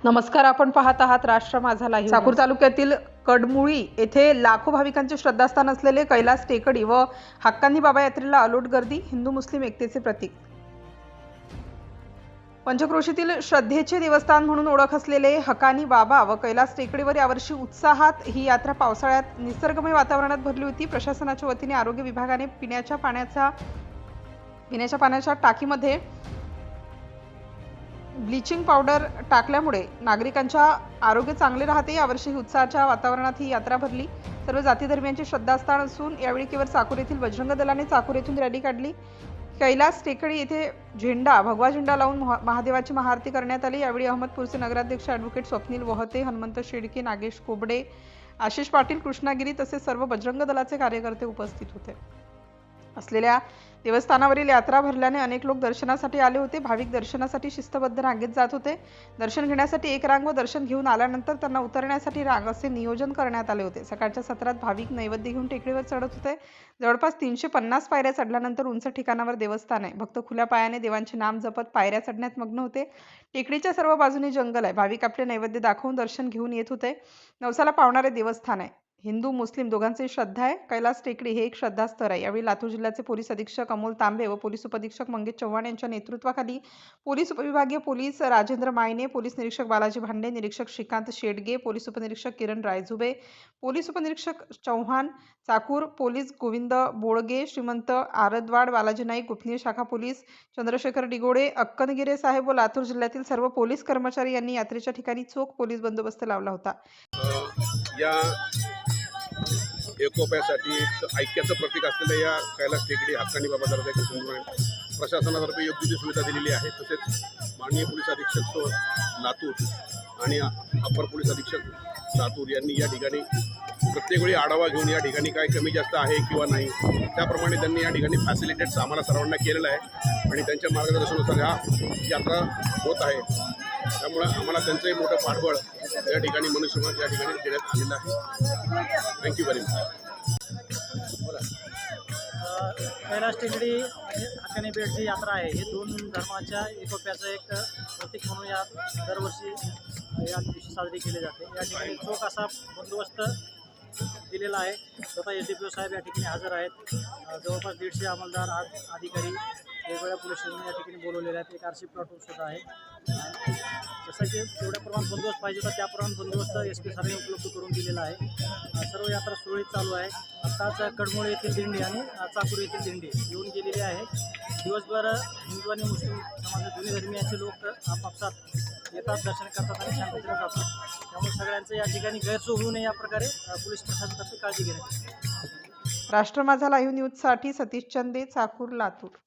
नमस्कार, आपण पाहत आहात राष्ट्र माझा लाईव्ह। चाकूर तालुक्यातील कडमुळी येथे लाखो भाविकांचे श्रद्धास्थान असलेले कैलास टेकडी व हक्कानी बाबा यात्रेला अलोट गर्दी, हिंदू मुस्लिम एकतेचे प्रतीक। पंचक्रोशीतील श्रद्धेचे देवस्थान म्हणून ओळख असलेले हकानी बाबा व कैलास टेकडीवर यावर्षी उत्साहात ही यात्रा पावसाळ्यात निसर्गमय वातावरणात भरली होती। प्रशासनाच्या वतीने आरोग्य विभागाने पिण्याच्या पाण्याच्या टाकीमध्ये ब्लीचिंग पावडर टाकल्यामुळे नागरिकांच्या आरोग्य चांगले राहते। यावर्षी उत्साहाच्या वातावरणात ही यात्रा भरली। सर्व जाती धर्मियांचे श्रद्धास्थान असून यावेळी केवळ चाकूर येथील बजरंग दलाने चाकूर येथून रॅली काढली। कैलास टेकडी येथे भगवा झेंडा लावून महादेवाची महाआरती करण्यात आली। यावेळी अहमदपूरचे नगराध्यक्ष ॲडव्होकेट स्वप्नील वहते, हनुमंत शेडके, नागेश कोबडे, आशिष पाटील, कृष्णागिरी तसेच सर्व बजरंग दलाचे कार्यकर्ते उपस्थित होते। असलेल्या देवस्थानावरील यात्रा भरल्याने अनेक लोक दर्शनासाठी आले होते। भाविक दर्शनासाठी शिस्तबद्ध रांगेत जात होते। दर्शन घेण्यासाठी एक रांग व दर्शन घेऊन आल्यानंतर त्यांना उतरण्यासाठी रांग असे नियोजन करण्यात आले होते। सकाळच्या सत्रात भाविक नैवेद्य घेऊन टेकडीवर चढत होते। जवळपास 350 पायऱ्या चढल्यानंतर उंच ठिकाणावर देवस्थान आहे। भक्त खुल्या पायाने देवांचे नाम जपत पायऱ्या चढण्यात मग्न होते। टेकडीच्या सर्व बाजूनी जंगल आहे। भाविक आपले नैवेद्य दाखवून दर्शन घेऊन येत होते। नवसाला पावणारे देवस्थान आहे। हिंदू मुस्लिम दोघांची श्रद्धा आहे। कैलास टेकडी हे एक श्रद्धास्थळ आहे। यावेळी लातूर जिल्ह्याचे पोलीस अधीक्षक अमोल तांबे व पोलीस उपअधीक्षक मंगेश चव्हाण यांच्या नेतृत्वाखाली पोलीस उपविभागीय पोलीस राजेंद्र मायने, पोलीस निरीक्षक बालाजी भांडे, निरीक्षक श्रीकांत शेडगे, पोलीस उपनिरीक्षक किरण रायझुबे, पोलीस उपनिरीक्षक चव्हाण चाकूर, पोलीस गोविंद बोळगे, श्रीमंत आरदवाड, बालाजी नाईक, गुप्तनीर शाखा पोलीस चंद्रशेखर डिगोडे, अक्कनगिरे साहेब व लातूर जिल्ह्यातील सर्व पोलीस कर्मचारी यांनी यात्रेच्या ठिकाणी चोख पोलीस बंदोबस्त लावला होता। या एकोप्यासाठी ऐक्याचं प्रतीक असलेल्या या कैलास टेकडी हक्कानी बाबा दर्जाची संघटना प्रशासनातर्फे योग्य ती सुविधा दिलेली आहे। तसेच माननीय पोलीस अधीक्षक लातूर आणि अपर पोलीस अधीक्षक लातूर यांनी या ठिकाणी प्रत्येक वेळी आढावा घेऊन या ठिकाणी काय कमी जास्त आहे किंवा नाही त्याप्रमाणे त्यांनी या ठिकाणी फॅसिलिटेट्स आम्हाला सर्वांना केलेलं आहे आणि त्यांच्या मार्गदर्शनानुसार हा यात्रा होत आहे। त्यामुळे आम्हाला त्यांचंही मोठं पाठबळ या ठिकाणी मनुष्यबळ या ठिकाणी देण्यात आलेलं आहे। Thank you very much. कैलास टेकडी आणि हक्कानी पेठची यात्रा आहे। हे दोन धर्माच्या एकोप्याचं एक प्रतीक म्हणून या दरवर्षी या दिवशी साजरी केली जाते। या ठिकाणी चोख असा बंदोबस्त दिलेला आहे। स्वतः SDPO साहेब या ठिकाणी हजर आहेत। जवळपास 150 अंमलदार अधिकारी वेगवेगळ्या पोलीस स्टेशन या ठिकाणी बोलवलेले आहेत। एक RC प्लॉटून सुद्धा आहे। जसं की जेवढ्या प्रमाणात बंदोबस्त पाहिजे होता त्या प्रमाणात बंदोबस्त SP साहेबांनी उपलब्ध करून दिलेला आहे। सर्व यात्रा सुरळीत चालू आहे। आत्ताच कडमुळे येथील दिंडी आणि चाकूर येथील दिंडी येऊन गेलेली आहे। दिवसभर हिंदू आणि मुस्लिम समाजाचे दोन्ही धर्मियांचे लोक आपापसात येतात, दर्शन करतात आणि शांततेने जातात। त्यामुळे सगळ्यांचं या ठिकाणी गैरसोय होऊ नये या प्रकारे पोलीस प्रशासनातर्फे काळजी घेण्यात येते। राष्ट्र माझा लाईव्ह न्यूजसाठी सतीश चंदे, चाकूर, लातूर।